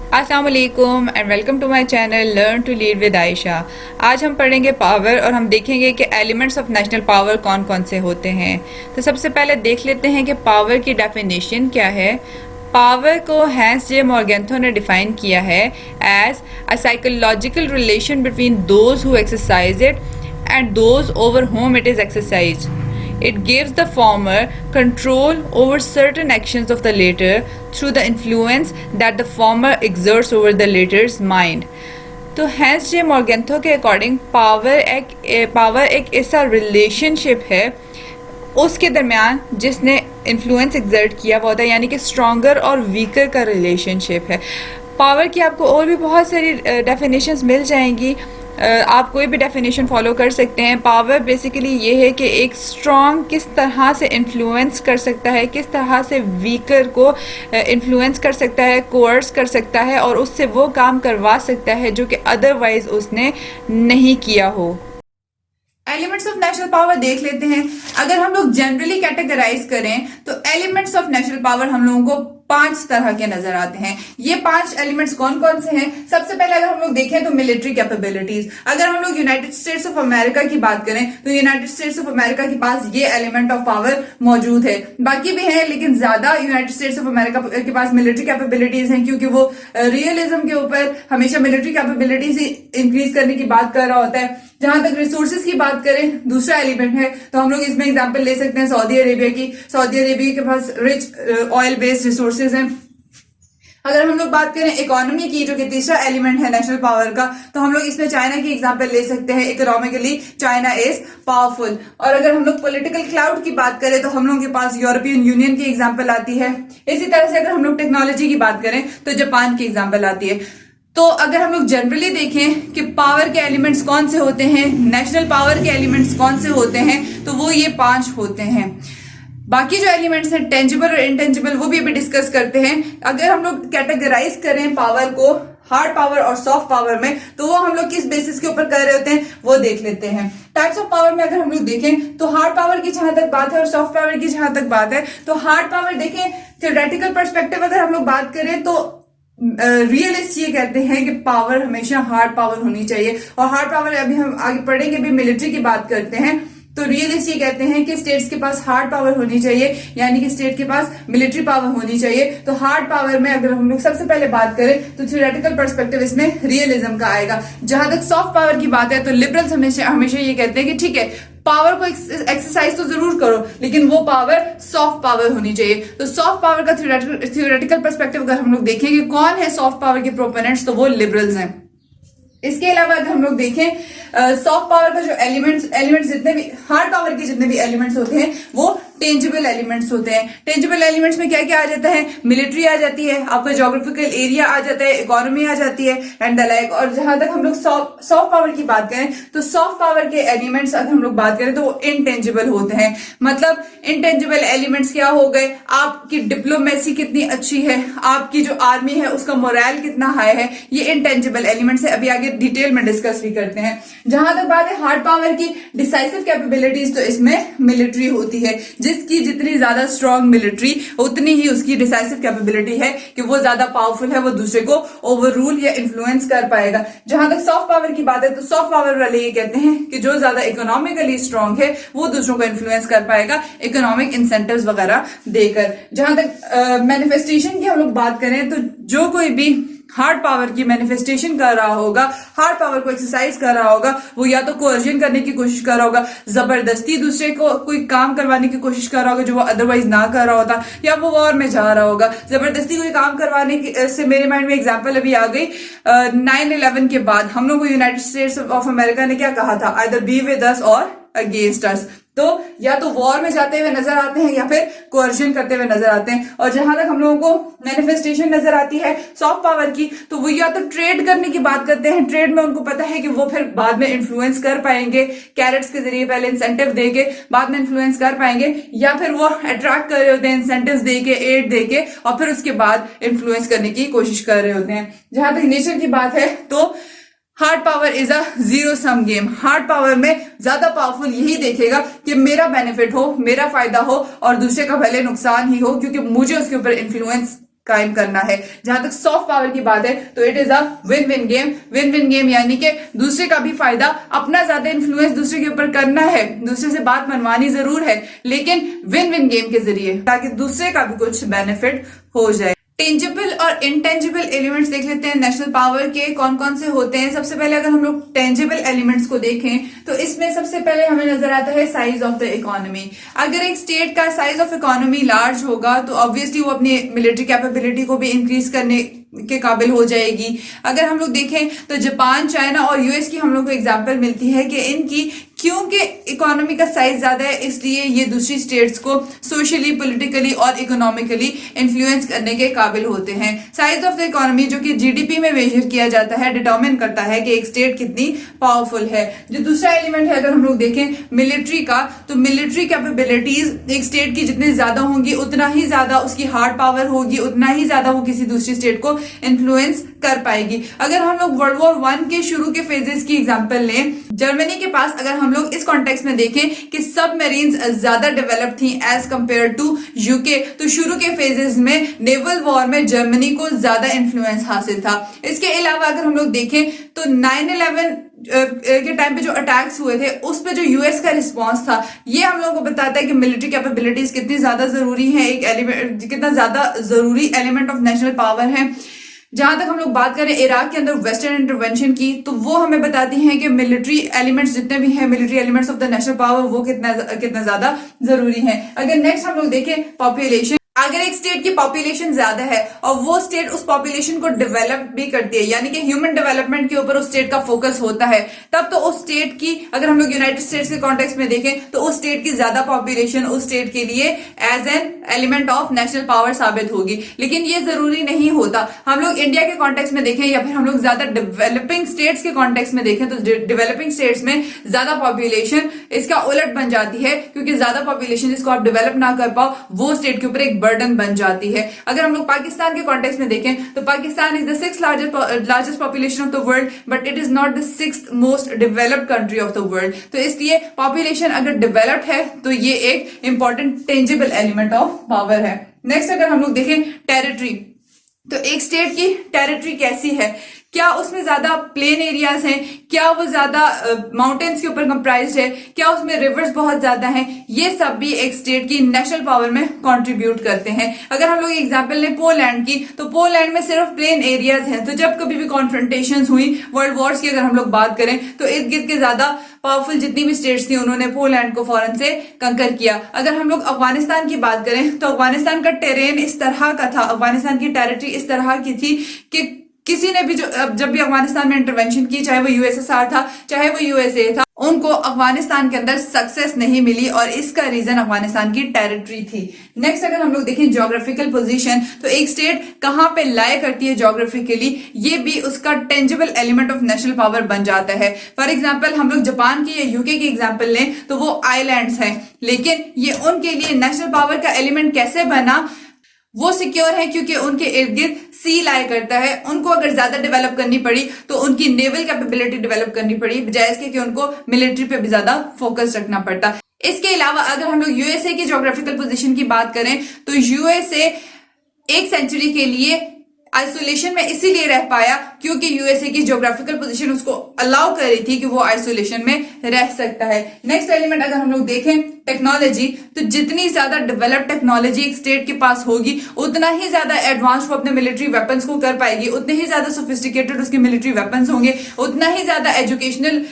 अस्सलाम वालेकुम and welcome to my channel learn to lead with Ayesha. आज हम पढ़ेंगे पावर और हम देखेंगे कि एलिमेंट्स ऑफ नेशनल पावर कौन कौन से होते हैं। तो सबसे पहले देख लेते हैं कि पावर की डेफिनेशन क्या है। पावर को हैंस जे मॉर्गेंथो ने डिफाइन किया है as a psychological relation between those who exercise it and those over whom it is exercised. It gives the former control over certain actions of the latter through the influence that the former exerts over the latter's mind. तो hence जे मॉर्गेंथो के according power एक ऐसा relationship है उसके दरमियान जिसने influence exert किया हुआ होता है, यानी कि स्ट्रॉन्गर और वीकर का रिलेशनशिप है। पावर की आपको और भी बहुत सारी डेफिनेशंस मिल जाएंगी, आप कोई भी डेफिनेशन फॉलो कर सकते हैं। पावर बेसिकली ये है कि एक स्ट्रॉन्ग किस तरह से इन्फ्लुएंस कर सकता है, किस तरह से वीकर को इन्फ्लुएंस कर सकता है, कोर्स कर सकता है और उससे वो काम करवा सकता है जो कि अदरवाइज उसने नहीं किया हो। एलिमेंट्स ऑफ नेशनल पावर देख लेते हैं। अगर हम लोग जनरली कैटेगराइज करें तो एलिमेंट्स ऑफ नेशनल पावर हम लोगों को 5 तरह के नजर आते हैं। ये 5 एलिमेंट्स कौन कौन से हैं? सबसे पहले अगर हम लोग देखें तो मिलिट्री कैपेबिलिटीज। अगर हम लोग यूनाइटेड स्टेट्स ऑफ अमेरिका की बात करें तो यूनाइटेड स्टेट्स ऑफ अमेरिका के पास ये एलिमेंट ऑफ पावर मौजूद है। बाकी भी है लेकिन ज्यादा यूनाइटेड स्टेट्स ऑफ अमेरिका के पास मिलिट्री कैपेबिलिटीज हैं, क्योंकि वो रियलिज्म के ऊपर हमेशा मिलिट्री कैपेबिलिटीज इंक्रीज करने की बात कर रहा होता है। जहां तक रिसोर्सेज की बात करें, दूसरा एलिमेंट है, तो हम लोग इसमें एग्जांपल ले सकते हैं सऊदी अरेबिया की। सऊदी अरेबिया के पास रिच ऑयल बेस्ड रिसोर्सेज हैं। अगर हम लोग बात करें इकोनॉमी की, जो कि तीसरा एलिमेंट है नेशनल पावर का, तो हम लोग इसमें चाइना की एग्जांपल ले सकते हैं। Economically China is powerful. और अगर हम लोग पॉलिटिकल क्लाउड की बात करें तो हम लोगों के पास यूरोपियन यूनियन की एग्जांपल आती है। इसी तरह से अगर हम लोग टेक्नोलॉजी की बात करें तो जापान की एग्जांपल आती है। तो अगर हम लोग जनरली देखें कि पावर के एलिमेंट्स कौन से होते हैं, नेशनल पावर के एलिमेंट्स कौन से होते हैं, तो वो ये 5 होते हैं। बाकी जो एलिमेंट्स हैं टेंजिबल और इनटेंजिबल, वो भी अभी डिस्कस करते हैं। अगर हम लोग कैटेगराइज करें पावर को हार्ड पावर और सॉफ्ट पावर में, तो वो हम लोग किस बेसिस के ऊपर कर रहे होते हैं वो देख लेते हैं। टाइप्स ऑफ पावर में अगर हम लोग देखें तो हार्ड पावर की जहां तक बात है और सॉफ्ट पावर की जहां तक बात है, तो हार्ड पावर देखें थ्योरेटिकल पर्सपेक्टिव अगर हम लोग बात करें तो रियलिस्ट ये कहते हैं कि पावर हमेशा हार्ड पावर होनी चाहिए। और हार्ड पावर अभी हम आगे पढ़ेंगे भी, मिलिट्री की बात करते हैं तो रियलिस्ट ये कहते हैं कि स्टेट्स के पास हार्ड पावर होनी चाहिए, यानी कि स्टेट के पास मिलिट्री पावर होनी चाहिए। तो हार्ड पावर में अगर हम लोग सबसे पहले बात करें तो थ्योरेटिकल पर्सपेक्टिव इसमें रियलिज्म का आएगा। जहां तक सॉफ्ट पावर की बात है तो लिबरल्स हमेशा ये कहते हैं कि ठीक है, पावर को एक्सरसाइज तो जरूर करो लेकिन वो पावर सॉफ्ट पावर होनी चाहिए। तो सॉफ्ट पावर का थ्योरेटिकल पर्सपेक्टिव अगर हम लोग देखें कि कौन है सॉफ्ट पावर के प्रोपोनेंट्स, तो वो लिबरल्स हैं। इसके अलावा अगर हम लोग देखें सॉफ्ट पावर का जो एलिमेंट्स जितने भी हार्ड पावर के जितने भी एलिमेंट्स होते हैं वो टेंजिबल एलिमेंट्स होते हैं। टेंजिबल एलिमेंट्स में क्या क्या आ जाता है? मिलिट्री आ जाती है, आपका ज्योग्राफिकल एरिया आ जाता है, इकोनॉमी आ जाती है एंड द लाइक। और जहां तक हम लोग सॉफ्ट पावर की बात करें तो सॉफ्ट पावर के एलिमेंट्स अगर हम लोग बात करें तो वो इनटेंजिबल होते हैं। मतलब इनटेंजिबल एलिमेंट्स क्या हो गए? आपकी डिप्लोमेसी कितनी अच्छी है, आपकी जो आर्मी है उसका मोरल कितना हाई है, ये इनटेंजिबल एलिमेंट्स है। अभी आगे डिटेल में डिस्कस भी करते हैं। जहां तक बात है हार्ड पावर की डिसाइसिव कैपेबिलिटीज, तो इसमें मिलिट्री होती है। जिसकी जितनी ज्यादा स्ट्रॉन्ग मिलिट्री उतनी ही उसकी डिसाइसिव कैपेबिलिटी है कि वो ज्यादा पावरफुल है, वो दूसरे को ओवर रूल या इन्फ्लुएंस कर पाएगा। जहां तक सॉफ्ट पावर की बात है तो सॉफ्ट पावर वाले ये कहते हैं कि जो ज्यादा इकोनॉमिकली स्ट्रांग है वो दूसरों को इन्फ्लुएंस कर पाएगा इकोनॉमिक इंसेंटिव्स वगैरह देकर। जहां तक मैनिफेस्टेशन की हम लोग बात करें तो जो कोई भी हार्ड पावर की मैनिफेस्टेशन कर रहा होगा, हार्ड पावर को एक्सरसाइज कर रहा होगा, वो या तो कोर्जन करने की कोशिश कर रहा होगा, जबरदस्ती दूसरे को कोई काम करवाने की कोशिश कर रहा होगा जो वो अदरवाइज ना कर रहा होता, या वो वॉर में जा रहा होगा। जबरदस्ती कोई काम करवाने से मेरे माइंड में एग्जांपल अभी आ गई 9/11 के बाद हम लोग को यूनाइटेड स्टेट्स ऑफ अमेरिका ने क्या कहा था? आइदर बी विद अस और अगेंस्ट अस। तो या तो वॉर में जाते हुए नजर आते हैं या फिर कोर्जन करते हुए नजर आते हैं। और जहां तक हम लोगों को मैनिफेस्टेशन नजर आती है सॉफ्ट पावर की, तो वो या तो ट्रेड करने की बात करते हैं, ट्रेड में उनको पता है कि वो फिर बाद में इन्फ्लुएंस कर पाएंगे, कैरेट्स के जरिए पहले इंसेंटिव देके बाद में इन्फ्लुएंस कर पाएंगे, या फिर वो अट्रैक्ट कर रहे होते हैं इंसेंटिव देके, एड देके, और फिर उसके बाद इन्फ्लुएंस करने की कोशिश कर रहे होते हैं। जहां तक नेचर की बात है तो hard power is a zero sum game. Hard power में ज्यादा पावरफुल यही देखेगा कि मेरा बेनिफिट हो, मेरा फायदा हो और दूसरे का भले नुकसान ही हो, क्योंकि मुझे उसके ऊपर इन्फ्लुएंस कायम करना है। जहां तक सॉफ्ट पावर की बात है तो it is a win win game. Win win game यानी कि दूसरे का भी फायदा, अपना ज्यादा इन्फ्लुएंस दूसरे के ऊपर करना है, दूसरे से बात मनवानी जरूर है लेकिन विन विन गेम के जरिए, ताकि दूसरे का भी कुछ बेनिफिट हो जाए। टेंजिबल और इनटेंजिबल एलिमेंट्स देख लेते हैं नेशनल पावर के कौन कौन से होते हैं। सबसे पहले अगर हम लोग टेंजिबल एलिमेंट्स को देखें तो इसमें सबसे पहले हमें नजर आता है साइज ऑफ द इकोनॉमी। अगर एक स्टेट का साइज ऑफ इकोनॉमी लार्ज होगा तो ऑब्वियसली वो अपनी मिलिट्री कैपेबिलिटी को भी इंक्रीज करने के काबिल हो जाएगी। अगर हम लोग देखें तो जापान, चाइना और यूएस की हम लोग को एग्जांपल मिलती है कि इनकी क्योंकि इकोनॉमी का साइज ज्यादा है इसलिए ये दूसरी स्टेट्स को सोशली, पॉलिटिकली और इकोनॉमिकली इन्फ्लुएंस करने के काबिल होते हैं। साइज ऑफ द इकोनॉमी जो कि जीडीपी में मेजर किया जाता है डिटरमिन करता है कि एक स्टेट कितनी पावरफुल है। जो दूसरा एलिमेंट है अगर हम लोग देखें मिलिट्री का, तो मिलिट्री कैपेबिलिटीज एक स्टेट की जितनी ज्यादा होंगी उतना ही ज्यादा उसकी हार्ड पावर होगी, उतना ही ज्यादा वो किसी दूसरी स्टेट को इन्फ्लुएंस कर पाएगी। अगर हम लोग वर्ल्ड वॉर 1 के शुरू के फेजेस की एग्जांपल लें, जर्मनी के पास अगर हम लोग इस कॉन्टेक्स्ट में देखें कि सबमरीन्स ज्यादा डेवलप थी एज कंपेयर टू यूके, तो शुरू के फेजेस में नेवल वॉर में जर्मनी को ज्यादा इन्फ्लुएंस हासिल था। इसके अलावा अगर हम लोग देखें तो 9/11 के टाइम पे जो अटैक्स हुए थे उस पे जो यूएस का रिस्पांस था, ये हम लोगों को बताता है कि मिलिट्री कैपेबिलिटीज कितनी ज्यादा जरूरी है, एक एलिमेंट कितना ज्यादा जरूरी एलिमेंट ऑफ नेशनल पावर है। जहां तक हम लोग बात करें इराक के अंदर वेस्टर्न इंटरवेंशन की, तो वो हमें बताती हैं कि मिलिट्री एलिमेंट्स जितने भी हैं, military elements of the national power, वो कितना ज्यादा जरूरी है। अगर नेक्स्ट हम लोग देखें पॉपुलेशन, अगर एक स्टेट की पॉपुलेशन ज्यादा है और वो स्टेट उस पॉपुलेशन को डेवलप भी करती है, यानी कि ह्यूमन डेवलपमेंट के ऊपर उस स्टेट का फोकस होता है, तब तो उस स्टेट की, अगर हम लोग यूनाइटेड स्टेट्स के कॉन्टेक्स्ट में देखें तो उस स्टेट की ज्यादा पॉपुलेशन उस स्टेट के लिए as an element of national power साबित होगी। लेकिन ये जरूरी नहीं होता। हम लोग इंडिया के कॉन्टेक्स्ट में देखें या फिर हम लोग ज्यादा डेवलपिंग स्टेट्स के कॉन्टेक्स्ट में देखें तो डेवलपिंग स्टेट्स में ज्यादा पॉपुलेशन इसका उलट बन जाती है, क्योंकि ज्यादा पॉपुलेशन जिसको आप डेवलप ना कर पाओ वो स्टेट के ऊपर एक बर्डन बन जाती है। अगर हम लोग पाकिस्तान के कॉन्टेक्स्ट में देखें तो Pakistan is the 6th largest population of the world, but it is not the 6th most developed country of the world. तो इसलिए पॉपुलेशन अगर डेवलप्ड है तो ये एक important tangible element of power है। नेक्स्ट अगर हम लोग देखें टेरिटरी, तो एक स्टेट की टेरिटरी कैसी है, क्या उसमें ज्यादा प्लेन एरियाज हैं, क्या वो ज्यादा माउंटेन्स के ऊपर कंप्राइज्ड है, क्या उसमें रिवर्स बहुत ज्यादा हैं, ये सब भी एक स्टेट की नेशनल पावर में कंट्रीब्यूट करते हैं। अगर हम लोग एग्जांपल लें पोलैंड की, तो पोलैंड में सिर्फ प्लेन एरियाज हैं, तो जब कभी भी कॉन्फ्रंटेशंस हुई वर्ल्ड वॉर्स की अगर हम लोग बात करें तो इर्द गिर्द के ज्यादा पावरफुल जितनी भी स्टेट्स थी उन्होंने पोलैंड को फौरन से कंकर किया। अगर हम लोग अफगानिस्तान की बात करें तो अफगानिस्तान का टेरेन इस तरह का था, अफगानिस्तान की टेरिटरी इस तरह की थी कि किसी ने भी जब भी अफगानिस्तान में इंटरवेंशन की, चाहे वो यूएसएसआर था चाहे वो यूएसए था, उनको अफगानिस्तान के अंदर सक्सेस नहीं मिली और इसका रीजन अफगानिस्तान की टेरिटरी थी। नेक्स्ट अगर हम लोग देखें ज्योग्राफिकल पोजीशन, तो एक स्टेट कहां पे लाए करती है ज्योग्राफिकली, ये भी उसका tangible element of national power बन जाता है। फॉर एग्जांपल हम लोग जापान की या यूके की एग्जांपल लें तो वो आइलैंड्स हैं, लेकिन ये उनके लिए नेशनल पावर का एलिमेंट कैसे बना, वो सिक्योर है क्योंकि उनके इर्द गिर्द सी लाया करता है। उनको अगर ज्यादा डेवलप करनी पड़ी तो उनकी नेवल कैपेबिलिटी डेवलप करनी पड़ी, बजाय इसके कि उनको मिलिट्री पे भी ज्यादा फोकस रखना पड़ता। इसके अलावा अगर हम लोग यूएसए की ज्योग्राफिकल पोजीशन की बात करें तो यूएसए 1 सेंचुरी के लिए आइसोलेशन में इसीलिए रह पाया क्योंकि यूएसए की ज्योग्राफिकल पोजीशन उसको अलाउ कर रही थी कि वो आइसोलेशन में रह सकता है। नेक्स्ट एलिमेंट अगर हम लोग देखें टेक्नोलॉजी, तो जितनी ज्यादा डेवलप्ड टेक्नोलॉजी एक स्टेट के पास होगी उतना ही ज्यादा एडवांस वो अपने मिलिट्री वेपन्स को कर पाएगी, उतने ही ज्यादा सोफिस्टिकेटेड उसके मिलिट्री वेपन्स होंगे, उतना ही ज्यादा एजुकेशनल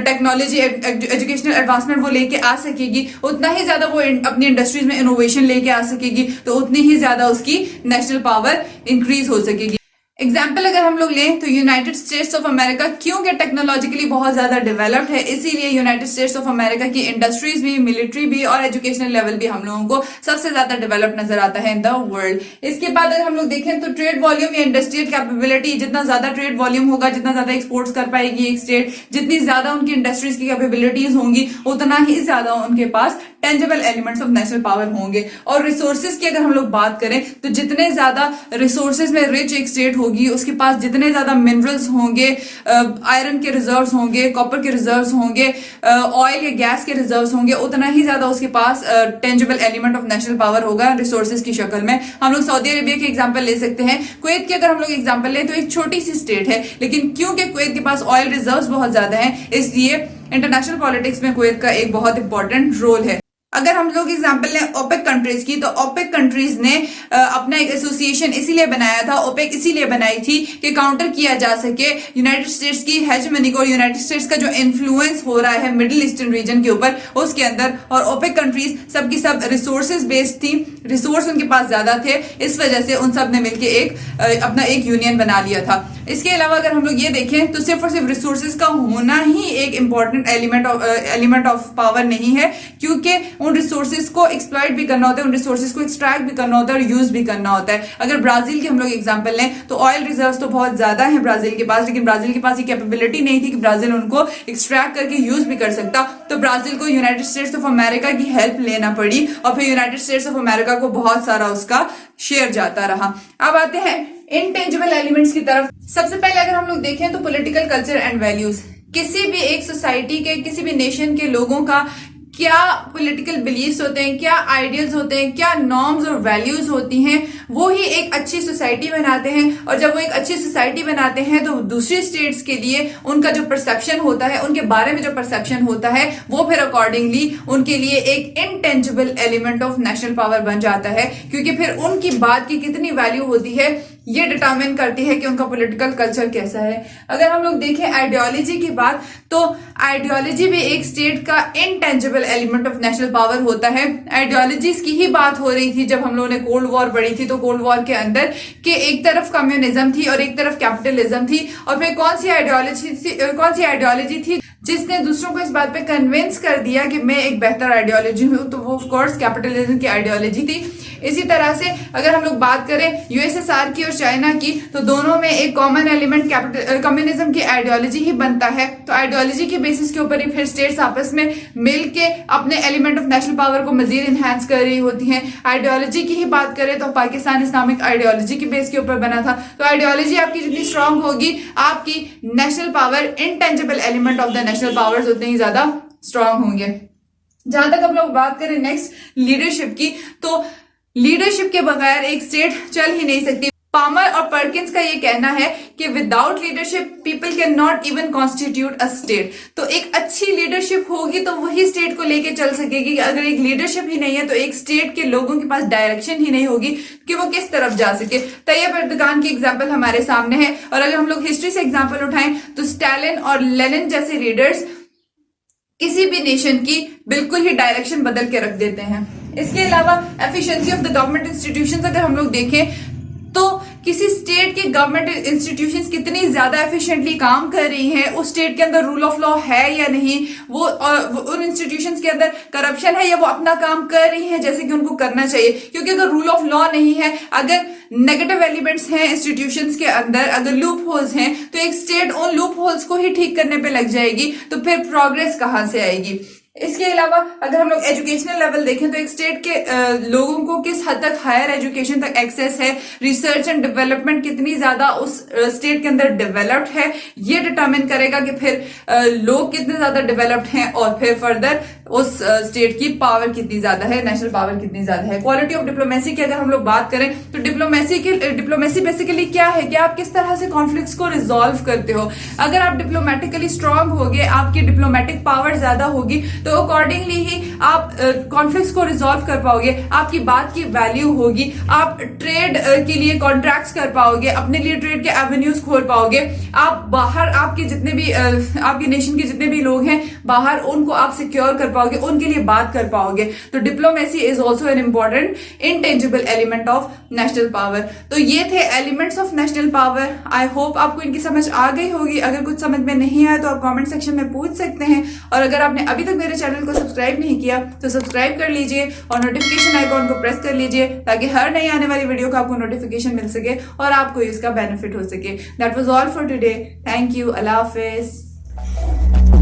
टेक्नोलॉजी एजुकेशनल एडवांसमेंट वो लेके आ सकेगी, उतना ही ज्यादा वो अपनी इंडस्ट्रीज में इनोवेशन लेके आ सकेगी, तो उतनी ही ज्यादा उसकी नेशनल पावर इंक्रीज हो सकेगी। एग्जाम्पल अगर हम लोग लें तो यूनाइटेड स्टेट्स ऑफ अमेरिका क्योंकि टेक्नोलॉजिकली बहुत ज्यादा डेवलप्ड है, इसीलिए यूनाइटेड स्टेट्स ऑफ अमेरिका की इंडस्ट्रीज भी, मिलिट्री भी और एजुकेशनल लेवल भी हम लोगों को सबसे ज्यादा डेवलप नजर आता है इन द वर्ल्ड। इसके बाद अगर हम लोग देखें तो ट्रेड वॉल्यूम या इंडस्ट्रियल कैपेबिलिटी, जितना ज्यादा ट्रेड वॉल्यूम होगा, जितना ज्यादा एक्सपोर्ट्स कर पाएगी एक स्टेट, जितनी ज्यादा उनकी इंडस्ट्रीज की कैपेबिलिटीज होंगी, उतना ही ज्यादा उनके पास tangible elements of national power होंगे। और रिसोर्सेज की अगर हम लोग बात करें तो जितने ज्यादा रिसोर्सेज में रिच एक स्टेट होगी, उसके पास जितने ज्यादा मिनरल्स होंगे, आयरन के रिजर्व्स होंगे, कॉपर के रिजर्व्स होंगे, ऑयल या गैस के रिजर्व्स होंगे, उतना ही ज्यादा उसके पास tangible element of national power होगा रिसोर्सेज की शक्ल में। हम लोग सऊदी अरेबिया के एग्जांपल ले सकते हैं। कुवैत की अगर हम लोग एग्जांपल लें तो एक छोटी सी स्टेट है, लेकिन क्योंकि कुवैत के पास ऑयल रिजर्व्स बहुत ज्यादा हैं, इसलिए इंटरनेशनल पॉलिटिक्स में कुवैत का एक बहुत इंपॉर्टेंट रोल है। अगर हम लोग एग्जांपल लें ओपेक कंट्रीज की, तो ओपेक कंट्रीज ने अपना एक एसोसिएशन इसीलिए बनाया था, ओपेक इसीलिए बनाई थी कि काउंटर किया जा सके यूनाइटेड स्टेट्स की हेजेमनी को, यूनाइटेड स्टेट्स का जो इन्फ्लुएंस हो रहा है मिडिल ईस्टर्न रीजन के ऊपर उसके अंदर। और ओपेक कंट्रीज सब की सब रिसोर्सेज बेस्ड थी, रिसोर्स उनके पास ज्यादा थे, इस वजह से उन सब ने मिलकर अपना एक यूनियन बना लिया था। इसके अलावा अगर हम लोग ये देखें तो सिर्फ और सिर्फ रिसोर्सेज का होना ही एक इंपॉर्टेंट एलिमेंट ऑफ पावर नहीं है, क्योंकि उन रिसोर्सेज को एक्सप्लॉइट भी करना होता है, उन रिसोर्सेज को एक्सट्रैक्ट भी करना होता है और यूज भी करना होता है। अगर ब्राजील की हम लोग एग्जांपल लें तो ऑयल रिजर्व्स तो बहुत ज्यादा है ब्राजील के पास, लेकिन ब्राजील के पास ये कैपेबिलिटी नहीं थी कि ब्राजील उनको एक्सट्रैक्ट करके यूज भी कर सकता। तो ब्राजील को यूनाइटेड स्टेट्स ऑफ अमेरिका की हेल्प लेना पड़ी और फिर यूनाइटेड स्टेट्स ऑफ अमेरिका को बहुत सारा उसका शेयर जाता रहा। अब आते हैं इनटेंजिबल एलिमेंट्स की तरफ। सबसे पहले अगर हम लोग देखें तो पॉलिटिकल कल्चर एंड वैल्यूज। किसी भी एक सोसाइटी के, किसी भी नेशन के लोगों का क्या पॉलिटिकल बिलीफ्स होते हैं, क्या आइडियल्स होते हैं, क्या नॉर्म्स और वैल्यूज होती हैं, वो ही एक अच्छी सोसाइटी बनाते हैं। और जब वो एक अच्छी सोसाइटी बनाते हैं तो दूसरी स्टेट्स के लिए उनका जो परसेप्शन होता है, उनके बारे में जो परसेप्शन होता है, वो फिर अकॉर्डिंगली उनके लिए एक intangible element of national power बन जाता है, क्योंकि फिर उनकी बात की कितनी वैल्यू होती है ये डिटरमिन करती है कि उनका पॉलिटिकल कल्चर कैसा है। अगर हम लोग देखें आइडियोलॉजी की बात, तो आइडियोलॉजी भी एक स्टेट का intangible element of national power होता है। आइडियोलॉजीज की ही बात हो रही थी जब हम लोगों ने कोल्ड वॉर पढ़ी थी, तो कोल्ड वॉर के अंदर कि एक तरफ कम्युनिज्म थी और एक तरफ कैपिटलिज्म थी, और फिर कौन सी आइडियोलॉजी थी जिसने दूसरों को इस बात पे कन्विंस कर दिया कि मैं एक बेहतर आइडियोलॉजी हूं, तो वो ऑफ कोर्स कैपिटलिज्म की आइडियोलॉजी थी। इसी तरह से अगर हम लोग बात करें यूएसएसआर की और चाइना की, तो दोनों में एक कॉमन एलिमेंट कम्युनिज्म की आइडियोलॉजी ही बनता है। तो आइडियोलॉजी के बेसिस के ऊपर ही फिर स्टेट्स आपस में मिलके अपने एलिमेंट ऑफ नेशनल पावर को मजीद इनहेंस कर रही होती हैं। आइडियोलॉजी की ही बात करें तो पाकिस्तान इस्लामिक आइडियोलॉजी की बेस के ऊपर बना था। तो आइडियोलॉजी आपकी जितनी स्ट्रांग होगी, आपकी national power, intangible element of the national powers उतने ही ज्यादा स्ट्रांग होंगे। जहां तक हम लोग बात करें नेक्स्ट लीडरशिप की, तो लीडरशिप के बगैर एक स्टेट चल ही नहीं सकती। पामर और पर्किंस का ये कहना है कि without leadership people can not even constitute a state. तो एक अच्छी लीडरशिप होगी तो वही स्टेट को लेके चल सकेगी। अगर एक लीडरशिप ही नहीं है तो एक स्टेट के लोगों के पास डायरेक्शन ही नहीं होगी कि वो किस तरफ जा सके। तैयब एर्दोगान की एग्जाम्पल हमारे सामने है, और अगर हम लोग हिस्ट्री से एग्जाम्पल उठाएं तो स्टालिन और लेनिन जैसे लीडर्स किसी भी नेशन की बिल्कुल ही डायरेक्शन बदल के रख देते हैं। इसके अलावा efficiency of the government institutions अगर हम लोग देखें तो किसी स्टेट के गवर्नमेंट इंस्टीट्यूशंस कितनी ज्यादा एफिशिएंटली काम कर रही हैं, उस स्टेट के अंदर रूल ऑफ लॉ है या नहीं, वो उन इंस्टीट्यूशंस के अंदर करप्शन है या वो अपना काम कर रही हैं जैसे कि उनको करना चाहिए। क्योंकि अगर रूल ऑफ लॉ नहीं है, अगर नेगेटिव एलिमेंट्स हैं इंस्टीट्यूशंस के अंदर, अगर लूप होल्स हैं, तो एक स्टेट उन लूप होल्स को ही ठीक करने पे लग जाएगी, तो फिर प्रोग्रेस कहां से आएगी। इसके अलावा अगर हम लोग एजुकेशनल लेवल देखें तो एक स्टेट के लोगों को किस हद तक हायर एजुकेशन तक एक्सेस है, रिसर्च एंड डेवलपमेंट कितनी ज्यादा उस स्टेट के अंदर डेवलप्ड है, ये डिटरमिन करेगा कि फिर लोग कितने ज्यादा डेवलप्ड हैं और फिर फर्दर उस स्टेट की पावर कितनी ज्यादा है, नेशनल पावर कितनी ज्यादा है। क्वालिटी ऑफ डिप्लोमेसी की अगर हम लोग बात करें तो डिप्लोमेसी बेसिकली क्या है कि आप किस तरह से कॉन्फ्लिक्ट्स को रिजॉल्व करते हो। अगर आप डिप्लोमेटिकली स्ट्रांग होगे, आपकी डिप्लोमेटिक पावर ज्यादा होगी, तो अकॉर्डिंगली ही आप कॉन्फ्लिक्ट्स को रिजॉल्व कर पाओगे, आपकी बात की वैल्यू होगी, आप ट्रेड के लिए कॉन्ट्रैक्ट्स कर पाओगे, अपने लिए ट्रेड के एवेन्यूज खोल पाओगे, आप बाहर आपके जितने भी आपके नेशन के जितने भी लोग हैं बाहर, उनको आप सिक्योर कर पाओगे, उनके लिए बात कर पाओगे। तो diplomacy is also an important intangible element of national power. तो ये the elements of national power. I hope आपको इनकी समझ आ गई होगी। अगर कुछ समझ में नहीं आया तो आप कमेंट सेक्शन में पूछ सकते हैं, और अगर आपने अभी तक मेरे चैनल को सब्सक्राइब नहीं किया तो सब्सक्राइब कर लीजिए और नोटिफिकेशन आइकॉन को प्रेस कर लीजिए ताकि हर नई आने वाली वीडियो का आपको नोटिफिकेशन मिल सके और आपको इसका बेनिफिट हो सके। That was all for today. Thank you. Allah Hafiz.